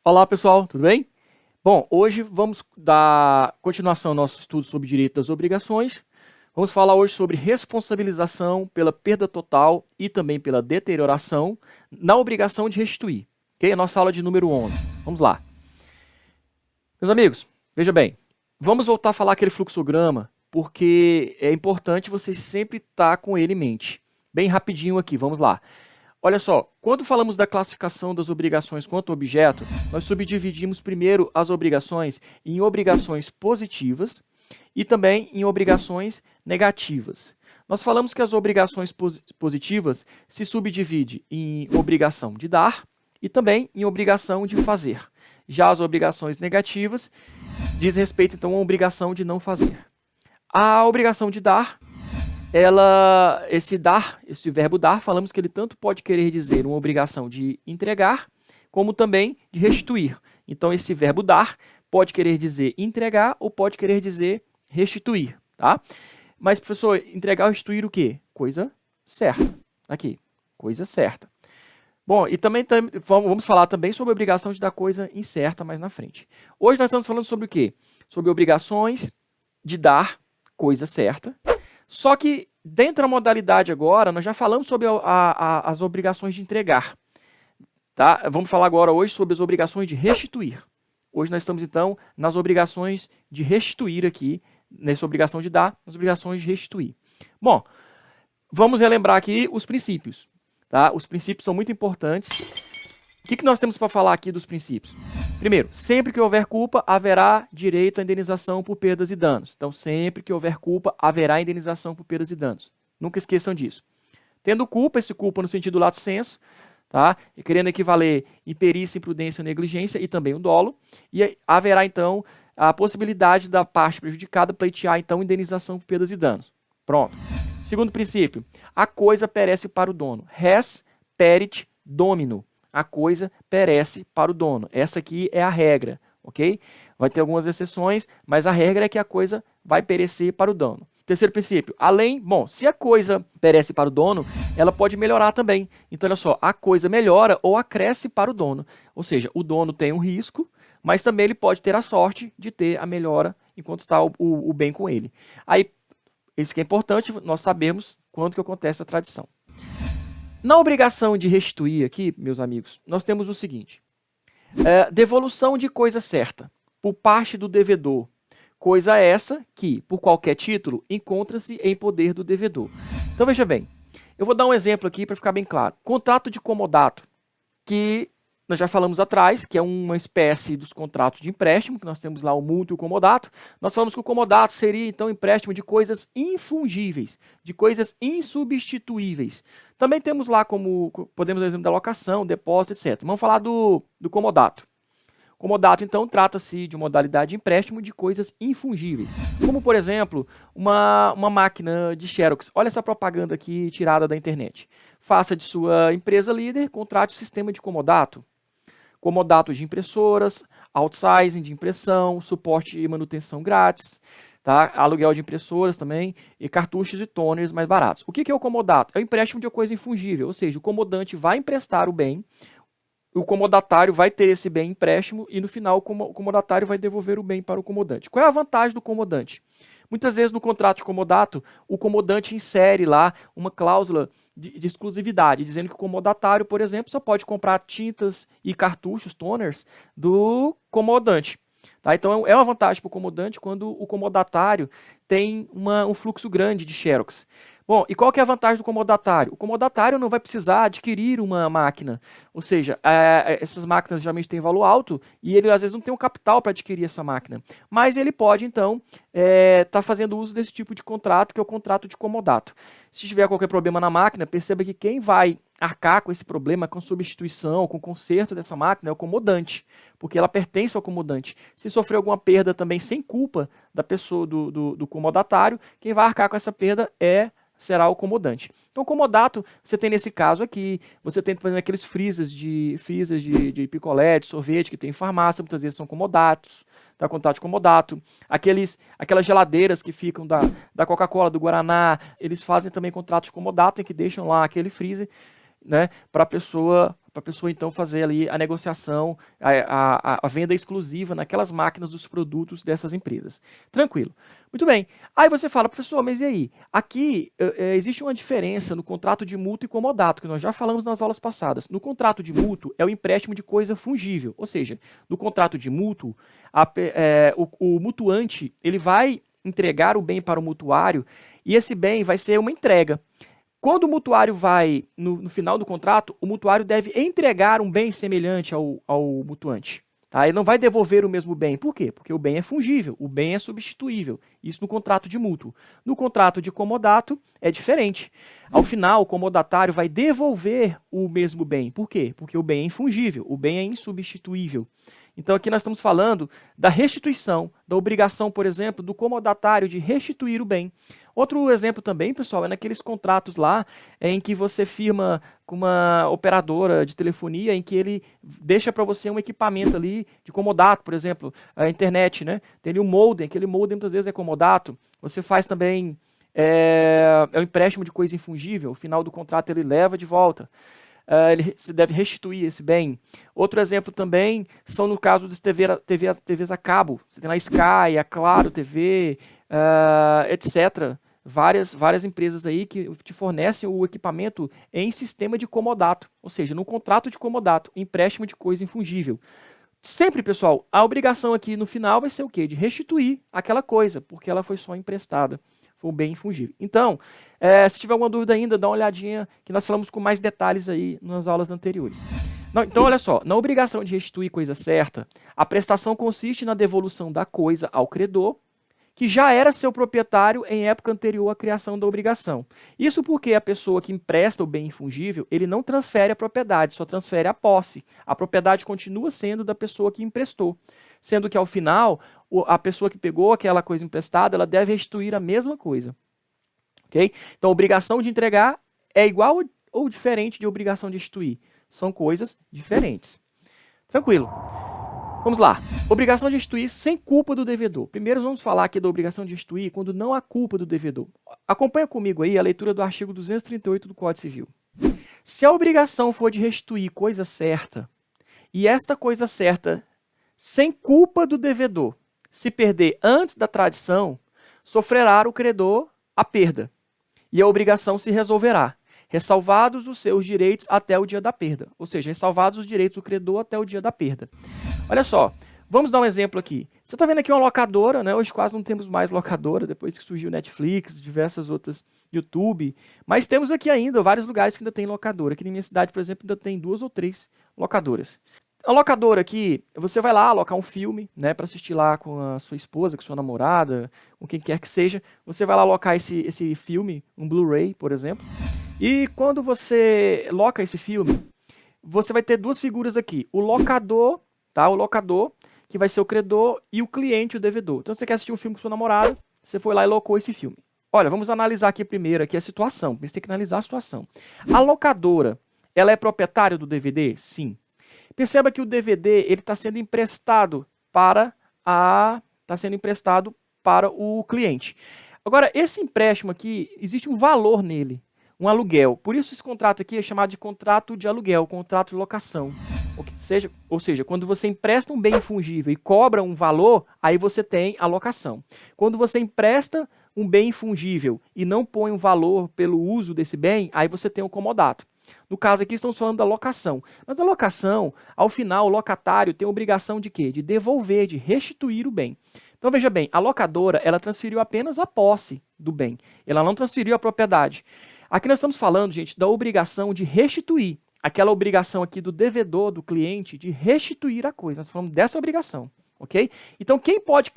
Olá pessoal, tudo bem? Bom, hoje vamos dar continuação ao nosso estudo sobre direito das obrigações. Vamos falar hoje sobre responsabilização pela perda total e também pela deterioração na obrigação de restituir. Ok? A nossa aula de número 11. Vamos lá. Meus amigos, veja bem, vamos voltar a falar aquele fluxograma, porque é importante vocês sempre estar com ele em mente. Bem rapidinho aqui, vamos lá. Olha só, quando falamos da classificação das obrigações quanto objeto, nós subdividimos primeiro as obrigações em obrigações positivas e também em obrigações negativas. Nós falamos que as obrigações positivas se subdividem em obrigação de dar e também em obrigação de fazer. Já as obrigações negativas diz respeito então à obrigação de não fazer. A obrigação de dar, esse verbo dar, falamos que ele tanto pode querer dizer uma obrigação de entregar, como também de restituir. Então, esse verbo dar pode querer dizer entregar ou pode querer dizer restituir, tá? Mas, professor, entregar ou restituir o quê? Coisa certa. Aqui, coisa certa. Bom, e também vamos falar também sobre a obrigação de dar coisa incerta mais na frente. Hoje nós estamos falando sobre o quê? Sobre obrigações de dar coisa certa. Só que dentro da modalidade agora, nós já falamos sobre as obrigações de entregar. Tá? Vamos falar agora hoje sobre as obrigações de restituir. Hoje nós estamos então nas obrigações de restituir aqui, nessa obrigação de dar, nas obrigações de restituir. Bom, vamos relembrar aqui os princípios. Tá? Os princípios são muito importantes. O que nós temos para falar aqui dos princípios? Primeiro, sempre que houver culpa, haverá direito à indenização por perdas e danos. Então, sempre que houver culpa, haverá indenização por perdas e danos. Nunca esqueçam disso. Tendo culpa, esse culpa no sentido lato sensu, tá? E querendo equivaler imperícia, imprudência, negligência e também o dolo. E haverá, então, a possibilidade da parte prejudicada pleitear, então, indenização por perdas e danos. Pronto. Segundo princípio, a coisa perece para o dono. Res perit domino. A coisa perece para o dono. Essa aqui é a regra, ok? Vai ter algumas exceções, mas a regra é que a coisa vai perecer para o dono. Terceiro princípio, se a coisa perece para o dono, ela pode melhorar também. Então, olha só, a coisa melhora ou acresce para o dono. Ou seja, o dono tem um risco, mas também ele pode ter a sorte de ter a melhora enquanto está o bem com ele. Aí, isso que é importante, nós sabemos quando que acontece a tradição. Na obrigação de restituir aqui, meus amigos, nós temos o seguinte. Devolução de coisa certa por parte do devedor. Coisa essa que, por qualquer título, encontra-se em poder do devedor. Então, veja bem. Eu vou dar um exemplo aqui para ficar bem claro. Contrato de comodato, que nós já falamos atrás, que é uma espécie dos contratos de empréstimo, que nós temos lá o mútuo e o comodato. Nós falamos que o comodato seria, então, empréstimo de coisas infungíveis, de coisas insubstituíveis. Também temos lá como, podemos dar o exemplo da locação, depósito, etc. Vamos falar do comodato. Comodato, então, trata-se de modalidade de empréstimo de coisas infungíveis. Como, por exemplo, uma máquina de Xerox. Olha essa propaganda aqui tirada da internet. Faça de sua empresa líder, contrate o sistema de comodato. Comodato de impressoras, outsizing de impressão, suporte e manutenção grátis, tá? Aluguel de impressoras também, e cartuchos e toners mais baratos. O que é o comodato? É o empréstimo de uma coisa infungível, ou seja, o comodante vai emprestar o bem, o comodatário vai ter esse bem empréstimo e no final o comodatário vai devolver o bem para o comodante. Qual é a vantagem do comodante? Muitas vezes no contrato de comodato, o comodante insere lá uma cláusula de exclusividade, dizendo que o comodatário, por exemplo, só pode comprar tintas e cartuchos, toners, do comodante. Tá? Então é uma vantagem para o comodante quando o comodatário tem um fluxo grande de Xerox. Bom, e qual que é a vantagem do comodatário? O comodatário não vai precisar adquirir uma máquina, ou seja, essas máquinas geralmente têm valor alto e ele às vezes não tem o capital para adquirir essa máquina, mas ele pode então estar fazendo uso desse tipo de contrato, que é o contrato de comodato. Se tiver qualquer problema na máquina, perceba que quem vai arcar com esse problema, com substituição, com conserto dessa máquina é o comodante, porque ela pertence ao comodante. Se sofrer alguma perda também sem culpa da pessoa, do comodatário, quem vai arcar com essa perda será o comodante. Então, o comodato, você tem nesse caso aqui, você tem, por exemplo, aqueles freezers de picolé, de sorvete que tem em farmácia, muitas vezes são comodatos, tá? Contrato de comodato. Aquelas geladeiras que ficam da Coca-Cola, do Guaraná, eles fazem também contrato de comodato, em que deixam lá aquele freezer. né, para a pessoa então fazer ali a negociação, a venda exclusiva naquelas máquinas dos produtos dessas empresas. Tranquilo. Muito bem. Aí você fala, professor, mas e aí? Aqui existe uma diferença no contrato de mútuo e comodato, que nós já falamos nas aulas passadas. No contrato de mútuo é o empréstimo de coisa fungível, ou seja, no contrato de mútuo, o mutuante ele vai entregar o bem para o mutuário e esse bem vai ser uma entrega. Quando o mutuário vai, no final do contrato, o mutuário deve entregar um bem semelhante ao mutuante. Tá? Ele não vai devolver o mesmo bem. Por quê? Porque o bem é fungível, o bem é substituível. Isso no contrato de mútuo. No contrato de comodato é diferente. Ao final, o comodatário vai devolver o mesmo bem. Por quê? Porque o bem é infungível, o bem é insubstituível. Então aqui nós estamos falando da restituição, da obrigação, por exemplo, do comodatário de restituir o bem. Outro exemplo também, pessoal, é naqueles contratos lá em que você firma com uma operadora de telefonia em que ele deixa para você um equipamento ali de comodato, por exemplo, a internet, né? Tem ali um modem, aquele modem muitas vezes é comodato. Você faz também o empréstimo de coisa infungível, o final do contrato ele leva de volta. Você deve restituir esse bem. Outro exemplo também são no caso das TVs a cabo. Você tem lá a Sky, a Claro TV, etc. Várias empresas aí que te fornecem o equipamento em sistema de comodato, ou seja, no contrato de comodato, empréstimo de coisa infungível. Sempre, pessoal, a obrigação aqui no final vai ser o quê? De restituir aquela coisa, porque ela foi só emprestada. Foi um bem infungível. Então, se tiver alguma dúvida ainda, dá uma olhadinha, que nós falamos com mais detalhes aí nas aulas anteriores. Então, olha só, na obrigação de restituir coisa certa, a prestação consiste na devolução da coisa ao credor, que já era seu proprietário em época anterior à criação da obrigação. Isso porque a pessoa que empresta o bem infungível, ele não transfere a propriedade, só transfere a posse. A propriedade continua sendo da pessoa que emprestou. Sendo que, ao final, a pessoa que pegou aquela coisa emprestada, ela deve restituir a mesma coisa. Okay? Então, a obrigação de entregar é igual ou diferente de obrigação de restituir. São coisas diferentes. Tranquilo. Vamos lá. Obrigação de restituir sem culpa do devedor. Primeiro vamos falar aqui da obrigação de restituir quando não há culpa do devedor. Acompanha comigo aí a leitura do artigo 238 do Código Civil. Se a obrigação for de restituir coisa certa, e esta coisa certa sem culpa do devedor se perder antes da tradição, sofrerá o credor a perda, e a obrigação se resolverá, ressalvados os seus direitos até o dia da perda. Ou seja, ressalvados os direitos do credor até o dia da perda. Olha só, vamos dar um exemplo aqui. Você está vendo aqui uma locadora, né? Hoje quase não temos mais locadora, depois que surgiu Netflix, diversas outras, YouTube. Mas temos aqui ainda vários lugares que ainda tem locadora. Aqui na minha cidade, por exemplo, ainda tem 2 ou 3 locadoras. A locadora aqui, você vai lá alocar um filme, né, para assistir lá com a sua esposa, com a sua namorada, com quem quer que seja. Você vai lá alocar esse filme, um Blu-ray, por exemplo. E quando você loca esse filme, você vai ter 2 figuras aqui. O locador, tá? O locador, que vai ser o credor, e o cliente, o devedor. Então você quer assistir um filme com sua namorada, você foi lá e locou esse filme. Olha, vamos analisar aqui primeiro aqui a situação. Você tem que analisar a situação. A locadora, ela é proprietária do DVD? Sim. Perceba que o DVD ele está sendo emprestado para o cliente. Agora, esse empréstimo aqui, existe um valor nele, um aluguel. Por isso esse contrato aqui é chamado de contrato de aluguel, contrato de locação. Ou seja, quando você empresta um bem infungível e cobra um valor, aí você tem a locação. Quando você empresta um bem infungível e não põe um valor pelo uso desse bem, aí você tem o comodato. No caso aqui, estamos falando da locação. Mas a locação, ao final, o locatário tem a obrigação de quê? De devolver, de restituir o bem. Então, veja bem, a locadora, ela transferiu apenas a posse do bem. Ela não transferiu a propriedade. Aqui nós estamos falando, gente, da obrigação de restituir. Aquela obrigação aqui do devedor, do cliente, de restituir a coisa. Nós falamos dessa obrigação. Ok? Então, quem pode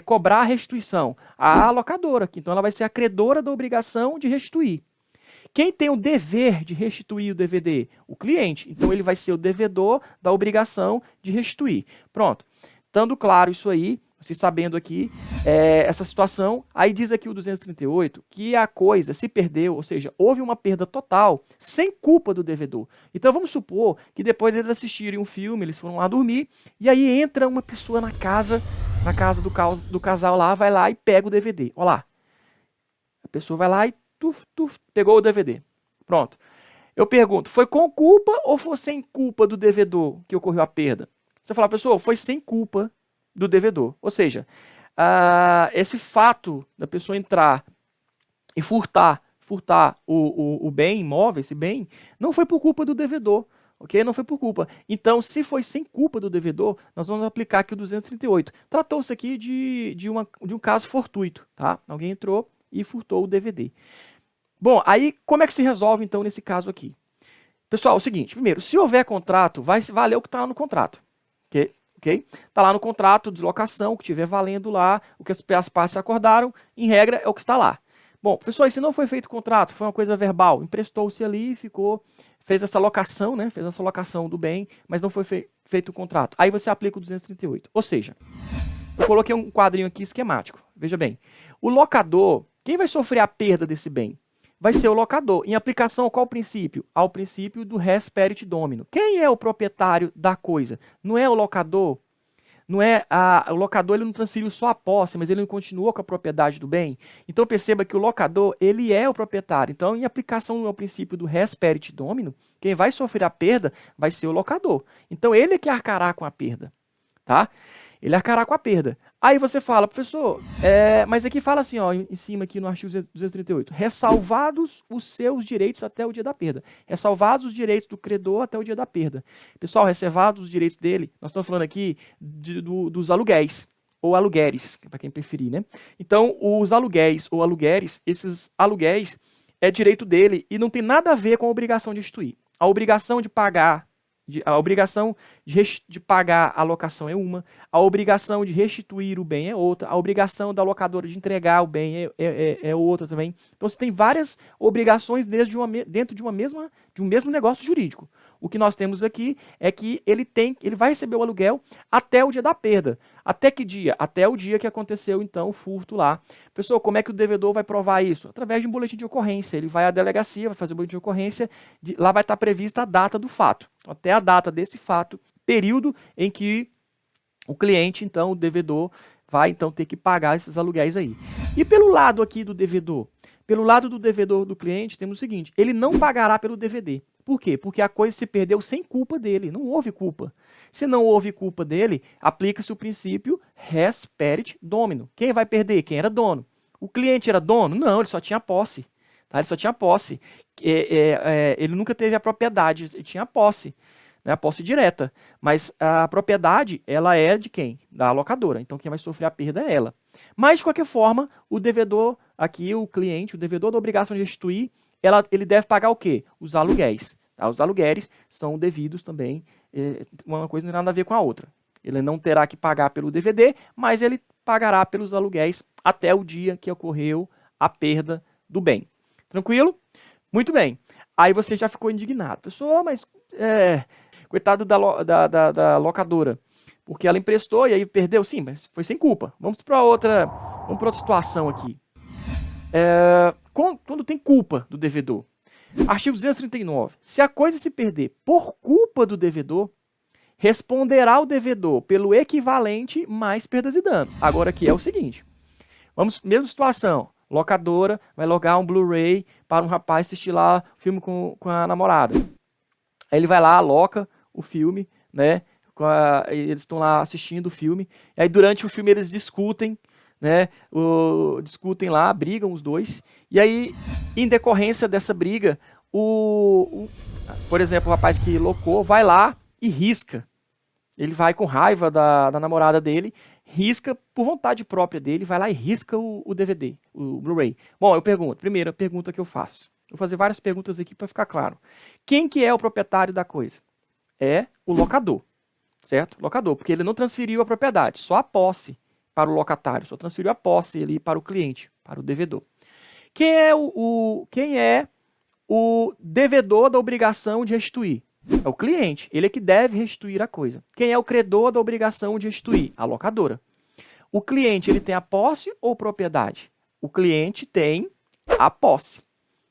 cobrar a restituição? A locadora. Então, ela vai ser a credora da obrigação de restituir. Quem tem o dever de restituir o DVD? O cliente. Então, ele vai ser o devedor da obrigação de restituir. Pronto. Estando claro isso aí, você sabendo aqui essa situação, aí diz aqui o 238 que a coisa se perdeu, ou seja, houve uma perda total, sem culpa do devedor. Então, vamos supor que depois eles assistirem um filme, eles foram lá dormir, e aí entra uma pessoa na casa do casal lá, vai lá e pega o DVD. Olha lá. A pessoa vai lá e pegou o DVD. Pronto. Eu pergunto, foi com culpa ou foi sem culpa do devedor que ocorreu a perda? Você fala, pessoal, foi sem culpa do devedor. Ou seja, esse fato da pessoa entrar e furtar o bem imóvel, esse bem, não foi por culpa do devedor, ok? Não foi por culpa. Então, se foi sem culpa do devedor, nós vamos aplicar aqui o 238. Tratou-se aqui de um caso fortuito, tá? Alguém entrou e furtou o DVD. Bom, aí como é que se resolve então nesse caso aqui? Pessoal, é o seguinte, primeiro, se houver contrato, vai valer o que está lá no contrato, ok? Está lá no contrato de locação, o que estiver valendo lá, o que as partes acordaram, em regra, é o que está lá. Bom, pessoal, se não foi feito contrato, foi uma coisa verbal, emprestou-se ali, fez essa locação, né? Fez essa locação do bem, mas não foi feito o contrato. Aí você aplica o 238. Ou seja, eu coloquei um quadrinho aqui esquemático. Veja bem, o locador, quem vai sofrer a perda desse bem? Vai ser o locador. Em aplicação a qual princípio? Ao princípio do res perit domino. Quem é o proprietário da coisa? Não é o locador? Não é o locador, ele não transferiu só a posse, mas ele não continuou com a propriedade do bem. Então perceba que o locador, ele é o proprietário. Então, em aplicação ao princípio do res perit domino, quem vai sofrer a perda vai ser o locador. Então ele é que arcará com a perda, tá? Ele arcará com a perda. Aí você fala, professor, mas aqui fala assim, ó, em cima aqui no artigo 238, ressalvados os seus direitos até o dia da perda. Ressalvados os direitos do credor até o dia da perda. Pessoal, reservados os direitos dele, nós estamos falando aqui dos aluguéis, ou aluguéres, para quem preferir, né? Então, os aluguéis ou aluguéres, esses aluguéis é direito dele e não tem nada a ver com a obrigação de restituir. A obrigação de pagar a obrigação de pagar a locação é uma, a obrigação de restituir o bem é outra, a obrigação da locadora de entregar o bem é outra também. Então você tem várias obrigações dentro de um mesmo negócio jurídico. O que nós temos aqui é que ele vai receber o aluguel até o dia da perda. Até que dia? Até o dia que aconteceu, então, o furto lá. Pessoal, como é que o devedor vai provar isso? Através de um boletim de ocorrência. Ele vai à delegacia, vai fazer o boletim de ocorrência, lá vai estar prevista a data do fato. Até a data desse fato, período em que o cliente, então, o devedor, vai então ter que pagar esses aluguéis aí. E pelo lado aqui do devedor? Pelo lado do devedor do cliente, temos o seguinte, ele não pagará pelo DVD. Por quê? Porque a coisa se perdeu sem culpa dele, não houve culpa. Se não houve culpa dele, aplica-se o princípio res perit domino. Quem vai perder? Quem era dono. O cliente era dono? Não, ele só tinha posse. Tá? Ele só tinha posse. Ele nunca teve a propriedade, ele tinha a posse. Né, a posse direta, mas a propriedade, ela é de quem? Da locadora, então quem vai sofrer a perda é ela. Mas, de qualquer forma, o devedor, aqui o cliente, o devedor da obrigação de restituir, ele deve pagar o quê? Os aluguéis. Tá? Os aluguéis são devidos também, uma coisa não tem nada a ver com a outra. Ele não terá que pagar pelo DVD, mas ele pagará pelos aluguéis até o dia que ocorreu a perda do bem. Tranquilo? Muito bem. Aí você já ficou indignado. Pessoal, mas coitado da locadora, porque ela emprestou e aí perdeu. Sim, mas foi sem culpa. Vamos para outra situação aqui. Quando tem culpa do devedor. Artigo 239. Se a coisa se perder por culpa do devedor, responderá o devedor pelo equivalente mais perdas e danos. Agora aqui é o seguinte. Mesma situação. Locadora vai logar um Blu-ray para um rapaz assistir lá o filme com a namorada. Aí ele vai lá, aloca o filme, né? Eles estão lá assistindo o filme. E aí durante o filme eles discutem, né? Discutem lá, brigam os dois. E aí, em decorrência dessa briga, por exemplo, o rapaz que locou vai lá e risca. Ele vai com raiva da namorada dele, risca por vontade própria dele, vai lá e risca o DVD, o Blu-ray. Bom, eu pergunto, primeira pergunta que eu faço. Vou fazer várias perguntas aqui para ficar claro. Quem que é o proprietário da coisa? É o locador, certo? Locador, porque ele não transferiu a propriedade, só a posse para o locatário, só transferiu a posse ali para o cliente, para o devedor. Quem é o devedor da obrigação de restituir? É o cliente, ele é que deve restituir a coisa. Quem é o credor da obrigação de restituir? A locadora. O cliente, ele tem a posse ou propriedade? O cliente tem a posse.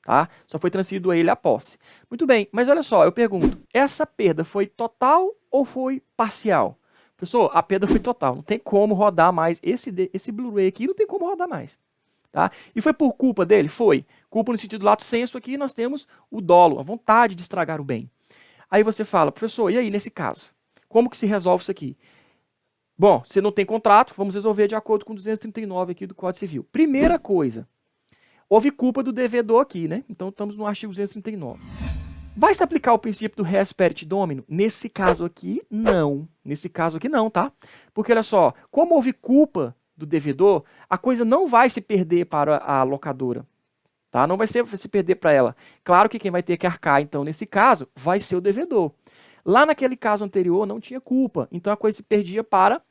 Tá? Só foi transferido a ele a posse. Muito bem, mas olha só, eu pergunto, essa perda foi total ou foi parcial? Pessoal, a perda foi total, não tem como rodar mais, esse Blu-ray aqui não tem como rodar mais. Tá? E foi por culpa dele? Foi. Culpa no sentido lato sensu, aqui nós temos o dolo, a vontade de estragar o bem. Aí você fala, professor, e aí nesse caso? Como que se resolve isso aqui? Bom, se não tem contrato, vamos resolver de acordo com 239 aqui do Código Civil. Primeira coisa, houve culpa do devedor aqui, né? Então estamos no artigo 239. Vai se aplicar o princípio do res perit domino? Nesse caso aqui, não. Nesse caso aqui não, tá? Porque olha só, como houve culpa do devedor, a coisa não vai se perder para a locadora. Tá? Não vai se perder para ela. Claro que quem vai ter que arcar, então, nesse caso, vai ser o devedor. Lá naquele caso anterior não tinha culpa, então a coisa se perdia para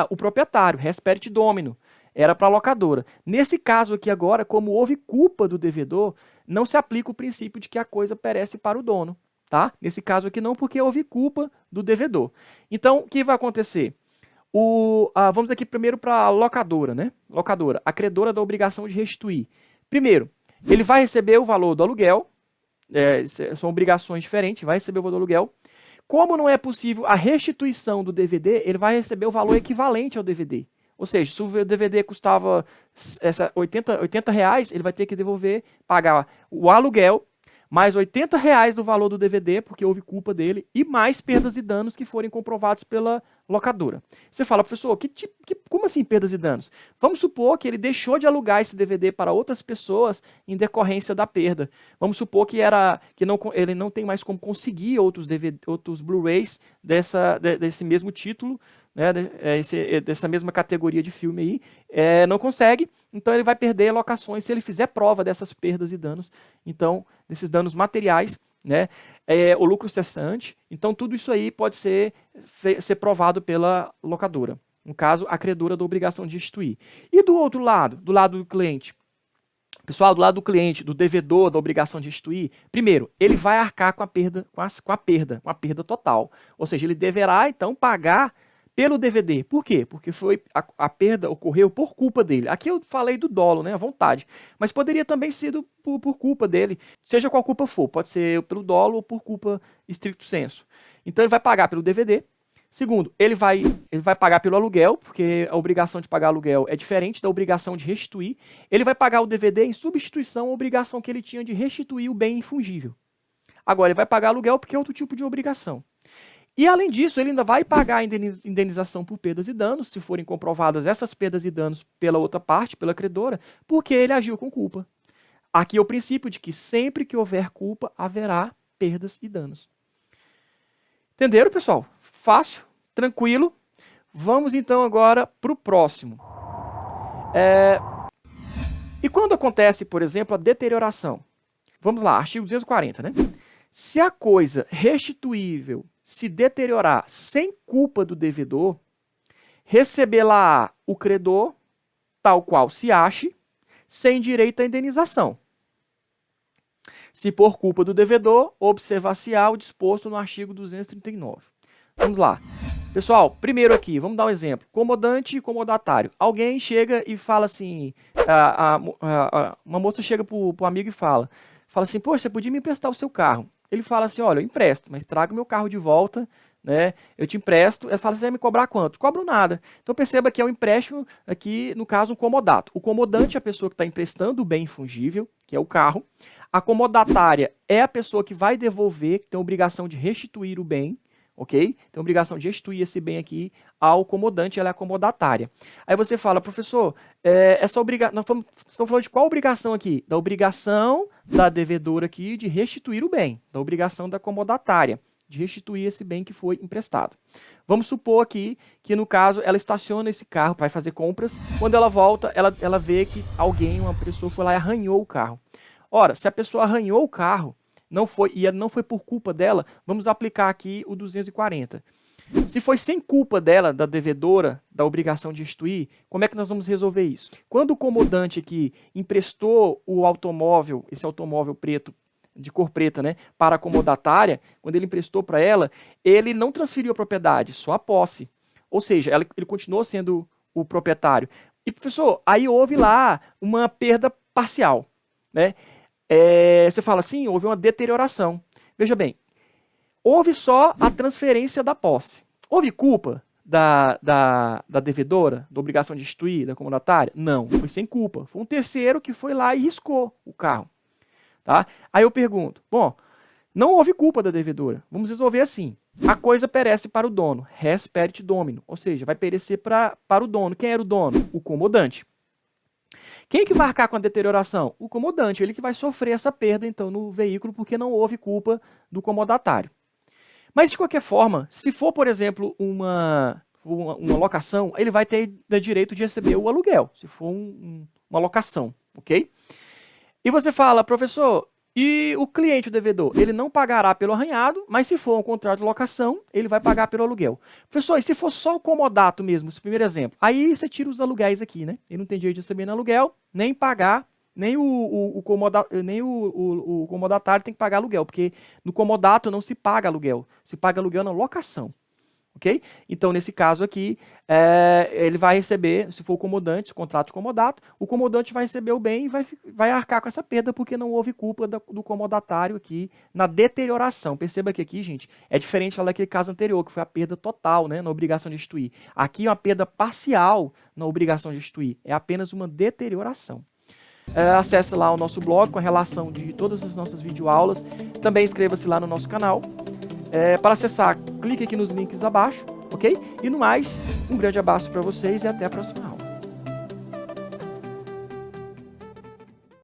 o proprietário, res perit domino. Era para a locadora. Nesse caso aqui agora, como houve culpa do devedor, não se aplica o princípio de que a coisa perece para o dono. Tá? Nesse caso aqui não, porque houve culpa do devedor. Então, o que vai acontecer? Vamos aqui primeiro para a locadora, né? Locadora, a credora da obrigação de restituir. Primeiro, ele vai receber o valor do aluguel, são obrigações diferentes, vai receber o valor do aluguel. Como não é possível a restituição do DVD, ele vai receber o valor equivalente ao DVD. Ou seja, se o DVD custava R$80, ele vai ter que pagar o aluguel, mais R$80 do valor do DVD, porque houve culpa dele, e mais perdas e danos que forem comprovados pela locadora. Você fala, professor, como assim perdas e danos? Vamos supor que ele deixou de alugar esse DVD para outras pessoas em decorrência da perda. Vamos supor que ele não tem mais como conseguir outros Blu-rays desse mesmo título, né, dessa mesma categoria de filme aí, não consegue, então ele vai perder locações se ele fizer prova dessas perdas e danos, então, desses danos materiais, né, o lucro cessante, então tudo isso aí pode ser provado pela locadora, no caso, a credora da obrigação de restituir. E do outro lado, do lado do cliente, pessoal, do lado do cliente, do devedor da obrigação de restituir, primeiro, ele vai arcar com a perda total, ou seja, ele deverá então pagar pelo DVD. Por quê? Porque a perda ocorreu por culpa dele. Aqui eu falei do dolo, né, a vontade. Mas poderia também ser por culpa dele, seja qual culpa for. Pode ser pelo dolo ou por culpa stricto sensu. Então ele vai pagar pelo DVD. Segundo, ele vai pagar pelo aluguel, porque a obrigação de pagar aluguel é diferente da obrigação de restituir. Ele vai pagar o DVD em substituição à obrigação que ele tinha de restituir o bem infungível. Agora, ele vai pagar aluguel porque é outro tipo de obrigação. E, além disso, ele ainda vai pagar a indenização por perdas e danos, se forem comprovadas essas perdas e danos pela outra parte, pela credora, porque ele agiu com culpa. Aqui é o princípio de que sempre que houver culpa, haverá perdas e danos. Entenderam, pessoal? Fácil, tranquilo. Vamos, então, agora para o próximo. E quando acontece, por exemplo, a deterioração? Vamos lá, artigo 240, né? Se a coisa restituível se deteriorar sem culpa do devedor, recebê-la o credor, tal qual se ache, sem direito à indenização. Se por culpa do devedor, observar-se-á o disposto no artigo 239. Vamos lá. Pessoal, primeiro aqui, vamos dar um exemplo. Comodante e comodatário. Alguém chega e fala assim, uma moça chega para o amigo e fala assim, poxa, você podia me emprestar o seu carro? Ele fala assim, olha, eu empresto, mas traga o meu carro de volta, né? Eu te empresto. Ele fala, você vai me cobrar quanto? Cobro nada. Então perceba que é um empréstimo aqui, no caso, um comodato. O comodante é a pessoa que está emprestando o bem infungível, que é o carro. A comodatária é a pessoa que vai devolver, que tem a obrigação de restituir o bem, ok? Tem a obrigação de restituir esse bem aqui ao comodante, ela é a comodatária. Aí você fala, professor, essa obrigação, nós estamos falando de qual obrigação aqui? Da obrigação da devedora aqui de restituir o bem, da obrigação da comodatária de restituir esse bem que foi emprestado. Vamos supor aqui que, no caso, ela estaciona esse carro, vai fazer compras, quando ela volta, ela vê que uma pessoa foi lá e arranhou o carro. Ora, se a pessoa arranhou o carro, não foi por culpa dela, vamos aplicar aqui o 240. Se foi sem culpa dela, da devedora, da obrigação de restituir, como é que nós vamos resolver isso? Quando o comodante aqui emprestou o automóvel, esse automóvel preto, de cor preta, né, para a comodatária, quando ele emprestou para ela, ele não transferiu a propriedade, só a posse. Ou seja, ele continuou sendo o proprietário. E, professor, aí houve lá uma perda parcial, né? Você fala assim, houve uma deterioração. Veja bem, houve só a transferência da posse. Houve culpa? da devedora, da obrigação de restituir, da comodatária? Não, foi sem culpa. Foi um terceiro que foi lá e riscou o carro. Tá? Aí eu pergunto, bom, não houve culpa da devedora. Vamos resolver assim. A coisa perece para o dono, res perit domino, ou seja, vai perecer para o dono. Quem era o dono? O comodante. Quem que vai arcar com a deterioração? O comodante, ele que vai sofrer essa perda então no veículo porque não houve culpa do comodatário. Mas de qualquer forma, se for, por exemplo, uma locação, ele vai ter direito de receber o aluguel, se for uma locação, ok? E você fala, professor, e o cliente, o devedor, ele não pagará pelo arranhado, mas se for um contrato de locação, ele vai pagar pelo aluguel. Professor, e se for só o comodato mesmo, esse primeiro exemplo? Aí você tira os aluguéis aqui, né? Ele não tem direito de receber no aluguel, nem pagar, nem o comodatário tem que pagar aluguel, porque no comodato não se paga aluguel, se paga aluguel na locação. Ok? Então, nesse caso aqui, ele vai receber, se for o comodante, o contrato de comodato, o comodante vai receber o bem e vai arcar com essa perda porque não houve culpa do comodatário aqui na deterioração. Perceba que aqui, gente, é diferente lá daquele caso anterior, que foi a perda total, né, na obrigação de restituir. Aqui é uma perda parcial na obrigação de restituir, é apenas uma deterioração. Acesse lá o nosso blog com a relação de todas as nossas videoaulas. Também inscreva-se lá no nosso canal. Para acessar, clique aqui nos links abaixo, ok? E no mais, um grande abraço para vocês e até a próxima aula.